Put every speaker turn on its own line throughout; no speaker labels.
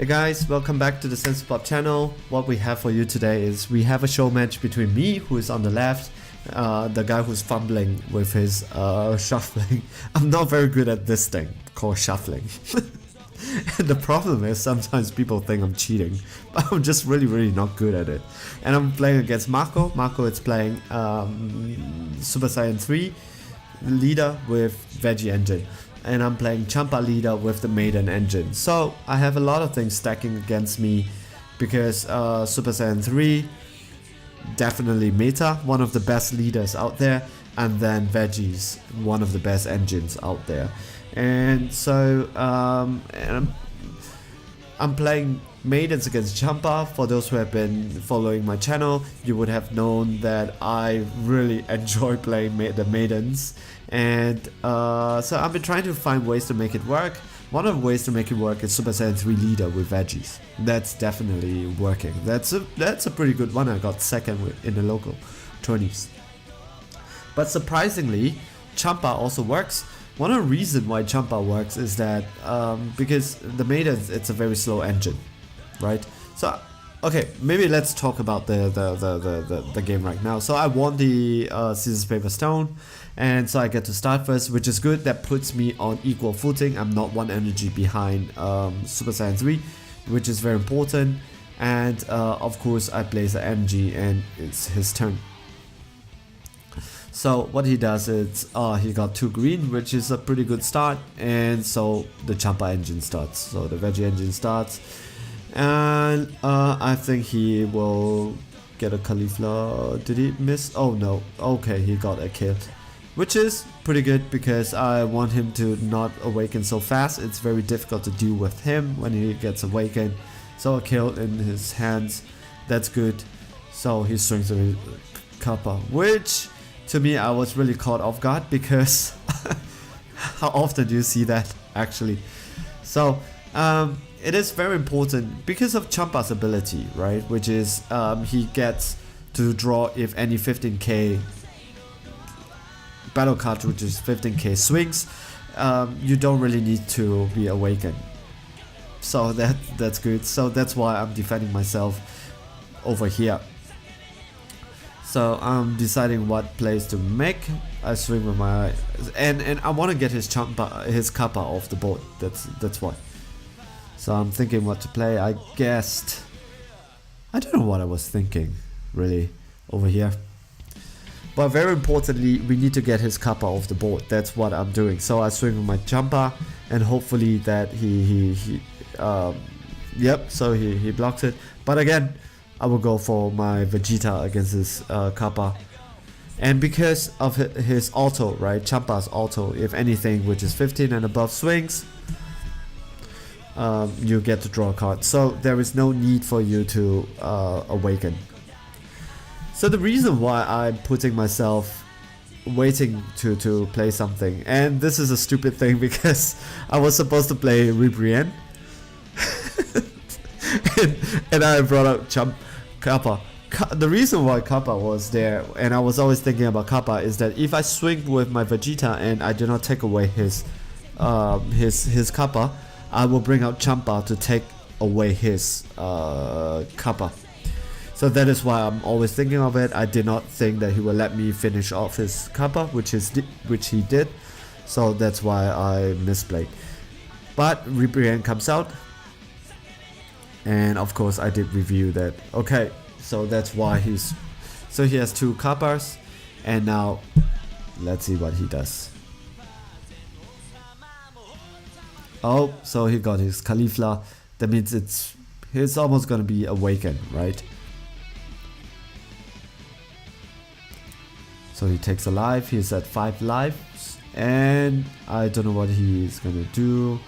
Hey guys, welcome back to the Sense Pop channel. What we have for you today is we have a show match between me, who is on the left, the guy who's fumbling with his shuffling. I'm not very good at this thing called shuffling. And the problem is sometimes people think I'm cheating, but I'm just really not good at it. And I'm playing against Marco. Marco is playing Super Saiyan 3 leader with Veggie engine. And I'm playing Champa leader with the Maiden engine. So I have a lot of things stacking against me because Super Saiyan 3 definitely meta, one of the best leaders out there, and then Veggies, one of the best engines out there. And so and I'm playing Maidens against Champa. For those who have been following my channel, you would have known that I really enjoy playing the Maidens. And so I've been trying to find ways to make it work. One of the ways to make it work is Super Saiyan 3 leader with Veggies. That's definitely working. That's a pretty good one. I got second in the local tourneys. But surprisingly, Champa also works. One of the reasons why Champa works is that because the Maidens, it's a very slow engine, right? So okay, maybe let's talk about the game right now. So I won the scissors paper stone, and so I get to start first, which is good. That puts me on equal footing. I'm not one energy behind Super Saiyan 3, which is very important. And of course I place an MG and it's his turn. So what he does is he got 2 green, which is a pretty good start, and so the Champa engine starts. So the Veggie engine starts, and I think he will get a cauliflower. Did he miss? Oh no, okay, he got a kill, which is pretty good because I want him to not awaken so fast. It's very difficult to deal with him when he gets awakened. So a kill in his hands, that's good. So he swings a Kappa, which to me I was really caught off guard because how often do you see that actually? So it is very important because of Champa's ability, right? Which is he gets to draw if any 15k battle card, which is 15k swings. You don't really need to be awakened. So that's good. So that's why I'm defending myself over here. So I'm deciding what plays to make. I swing with my and I want to get his Kappa off the board. That's why. So I'm thinking what to play. I guessed. I don't know what I was thinking really over here. But very importantly, we need to get his Kappa off the board. That's what I'm doing. So I swing with my Champa, and hopefully that yep. So he blocks it. But again, I will go for my Vegeta against his Kappa. And because of his auto, right, Champa's auto, if anything which is 15 and above swings, you get to draw a card. So there is no need for you to awaken. So the reason why I'm putting myself waiting to play something, and this is a stupid thing because I was supposed to play Ribrienne and I brought up Kappa. The reason why Kappa was there, and I was always thinking about Kappa, is that if I swing with my Vegeta and I do not take away his Kappa, I will bring out Champa to take away his Kappa. So that is why I'm always thinking of it. I did not think that he will let me finish off his Kappa, which he did. So that's why I misplayed. But Ribrienne comes out, and of course I did review that. Okay, so that's why he has 2 Kappas, and now let's see what he does. Oh, so he got his cauliflower. That means he's almost gonna be awakened, right? So he takes a life. He's at 5 lives, and I don't know what he's gonna do.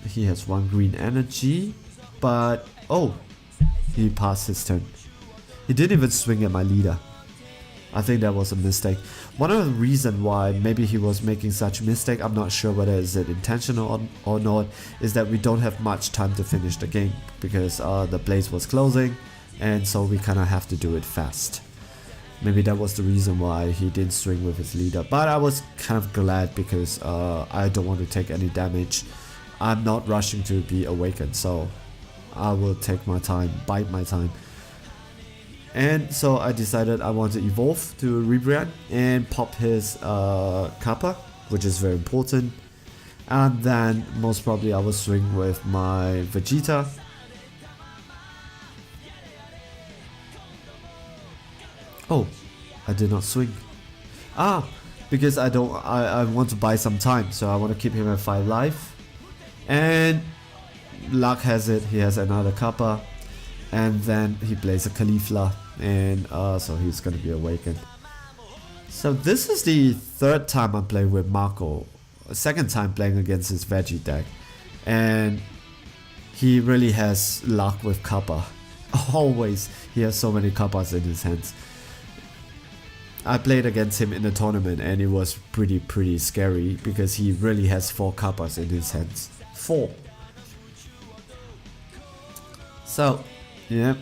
He has 1 green energy, but oh, he passed his turn. He didn't even swing at my leader. I think that was a mistake. One of the reasons why maybe he was making such a mistake, I'm not sure whether it's intentional or not, is that we don't have much time to finish the game because the blaze was closing, and so we kind of have to do it fast. Maybe that was the reason why he didn't swing with his leader, but I was kind of glad because I don't want to take any damage I'm not rushing to be awakened, so I will take my time, bite my time. And so I decided I want to evolve to Ribrian and pop his Kappa, which is very important. And then most probably I will swing with my Vegeta. Oh, I did not swing. Because I want to buy some time, so I want to keep him at 5 life. And luck has it, he has another Kappa. And then he plays a Caulifla, and so he's gonna be awakened. So this is the 3rd time I'm playing with Marco, 2nd time playing against his Veggie deck, and he really has luck with Kappa. Always, he has so many Kappas in his hands. I played against him in the tournament and it was pretty scary because he really has 4 Kappas in his hands. 4. So, yeah.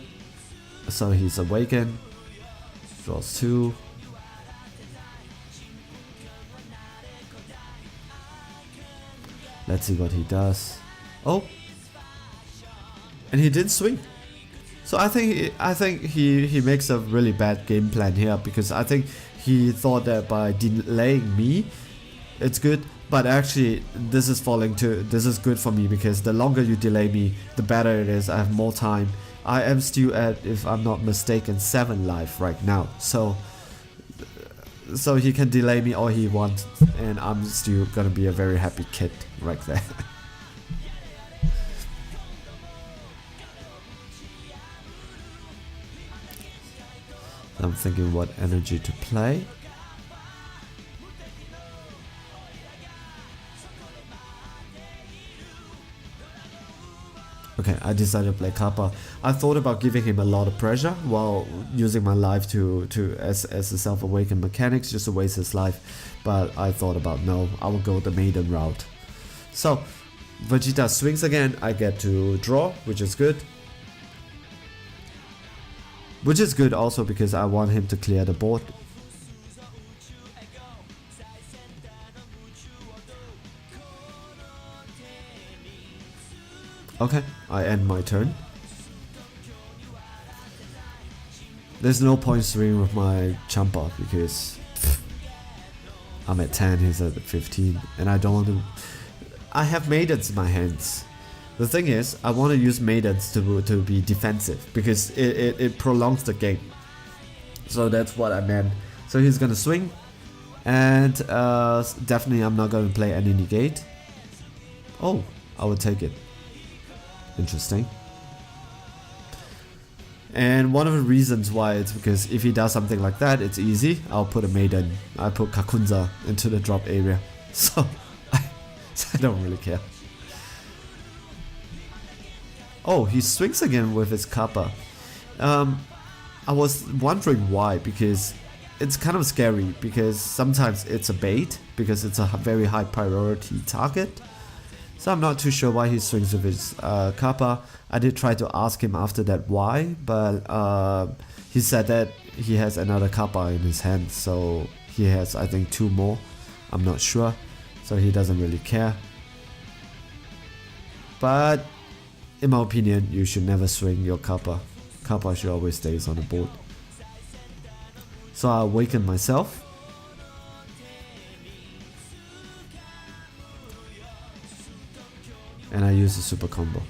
So he's awakened. Draws 2. Let's see what he does. Oh! And he didn't swing. So I think he makes a really bad game plan here, because I think he thought that by delaying me, it's good. But actually, this is good for me, because the longer you delay me, the better it is. I have more time. I am still at, if I'm not mistaken, 7 life right now. So he can delay me all he wants, and I'm still gonna be a very happy kid right there. I'm thinking what energy to play. Okay, I decided to play Kappa. I thought about giving him a lot of pressure while using my life as a self-awakened mechanics, just to waste his life. But I thought about, no, I will go the Maiden route. So, Vegeta swings again, I get to draw, which is good. Which is good also because I want him to clear the board. Okay, I end my turn. There's no point swinging with my Champa because I'm at 10, he's at 15, and I don't want to. I have Maidens in my hands. The thing is, I want to use Maidens to be defensive because it prolongs the game. So that's what I meant. So he's gonna swing, and definitely I'm not gonna play any negate. Oh, I will take it. Interesting. And one of the reasons why it's because if he does something like that, it's easy. I'll put a Maiden. I put Kakunza into the drop area. So I don't really care. Oh, he swings again with his Kappa. I was wondering why, because it's kind of scary, because sometimes it's a bait, because it's a very high priority target. So I'm not too sure why he swings with his Kappa. I did try to ask him after that why, but he said that he has another Kappa in his hand, so he has, I think, 2 more. I'm not sure, so he doesn't really care. But in my opinion, you should never swing your Kappa. Kappa should always stay on the board. So I awaken myself. And I use the super combo.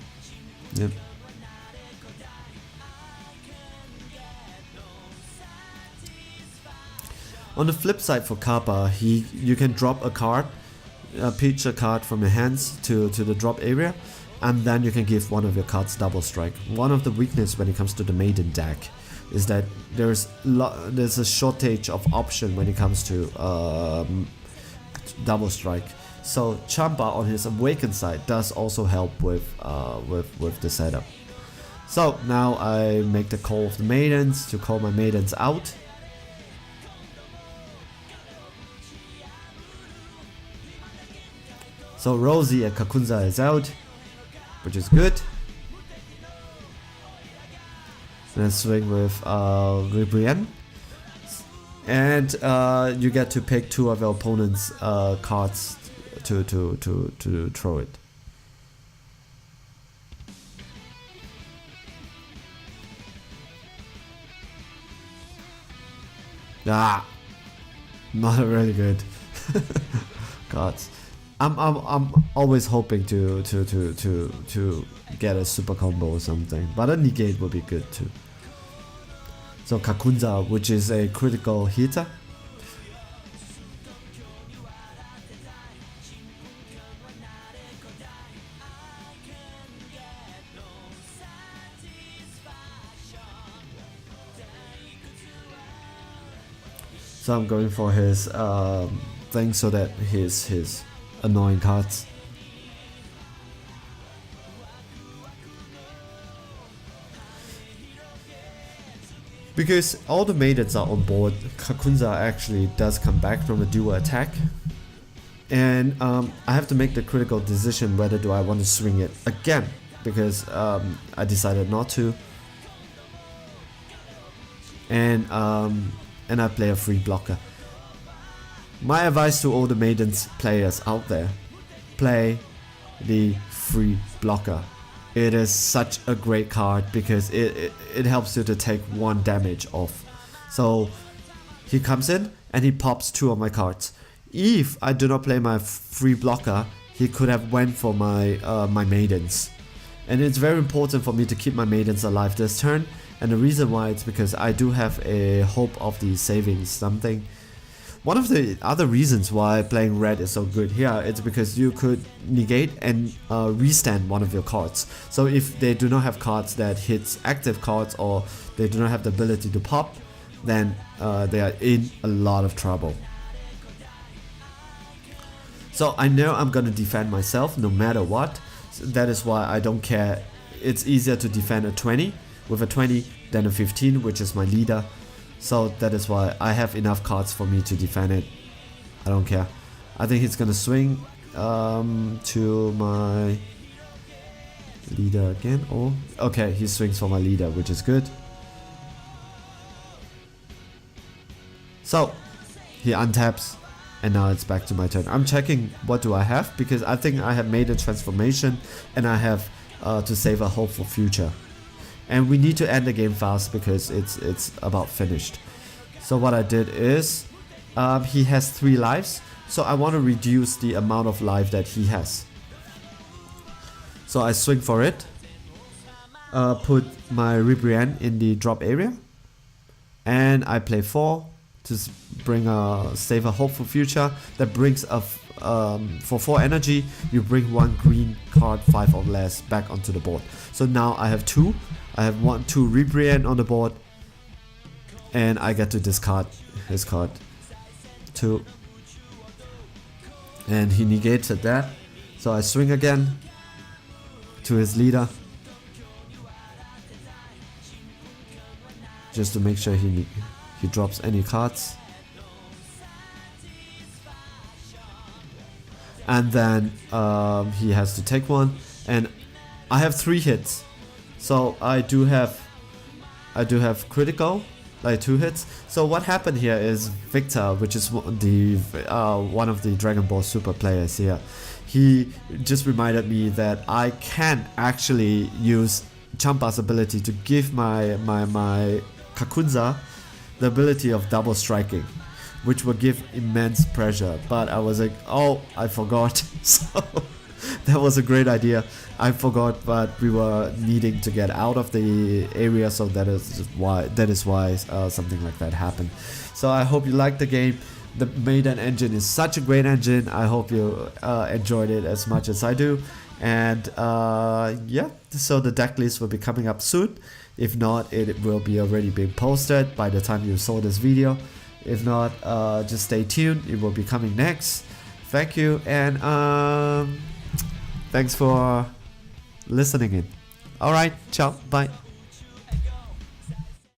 Yep. On the flip side for Kappa, you can drop a card, pitch a card from your hands to the drop area, and then you can give one of your cards double strike. One of the weaknesses when it comes to the Maiden deck is that there's a shortage of option when it comes to double strike. So Champa on his awakened side does also help with the setup. So now I make the call of the Maidens to call my Maidens out. So Rosie and Kakunza is out, which is good. Then swing with Ribrian. And you get to pick 2 of your opponent's cards to throw it. Ah, not really good. God, I'm always hoping to get a super combo or something, but a negate would be good too. So Kakunza, which is a critical hitter. So I'm going for his thing so that his annoying cards. Because all the maidens are on board, Kakunza actually does come back from a dual attack. And I have to make the critical decision whether do I want to swing it again, because I decided not to. And I play a free blocker. My advice to all the maidens players out there, play the free blocker. It is such a great card because it helps you to take 1 damage off. So he comes in and he pops 2 of my cards. If I do not play my free blocker, he could have went for my my maidens. And it's very important for me to keep my maidens alive this turn. And the reason why it's because I do have a hope of the saving something. One of the other reasons why playing red is so good here, it's because you could negate and restand one of your cards. So if they do not have cards that hits active cards or they do not have the ability to pop, then they are in a lot of trouble. So I know I'm gonna defend myself no matter what. So that is why I don't care. It's easier to defend a 20 with a 20 than a 15, which is my leader. So that is why I have enough cards for me to defend it. I don't care. I think he's gonna swing to my leader again. Oh, okay, he swings for my leader, which is good. So he untaps, and now it's back to my turn. I'm checking what do I have because I think I have made a transformation, and I have to save a hopeful future. And we need to end the game fast because it's about finished. So what I did is he has 3 lives, so I want to reduce the amount of life that he has. So I swing for it, put my Ribrianne in the drop area, and I play 4 to bring save a hopeful future. That brings a for 4 energy, you bring 1 green card 5 or less back onto the board. So now I have 2. I have 2 Ribrianne on the board, and I get to discard his card 2. And he negated that. So I swing again to his leader, just to make sure he drops any cards. And then he has to take 1, and I have 3 hits. So I do have critical, like 2 hits. So what happened here is Victor, which is one of the Dragon Ball Super players here, he just reminded me that I can actually use Champa's ability to give my Kakunza the ability of double striking, which will give immense pressure. But I was like, oh, I forgot. So that was a great idea. I forgot, but we were needing to get out of the area, so that is why something like that happened. So I hope you liked the game. The Maiden engine is such a great engine. I hope you enjoyed it as much as I do. And yeah, so the deck list will be coming up soon. If not, it will be already being posted by the time you saw this video. If not, just stay tuned. It will be coming next. Thank you, and thanks for listening in. Alright, ciao, bye.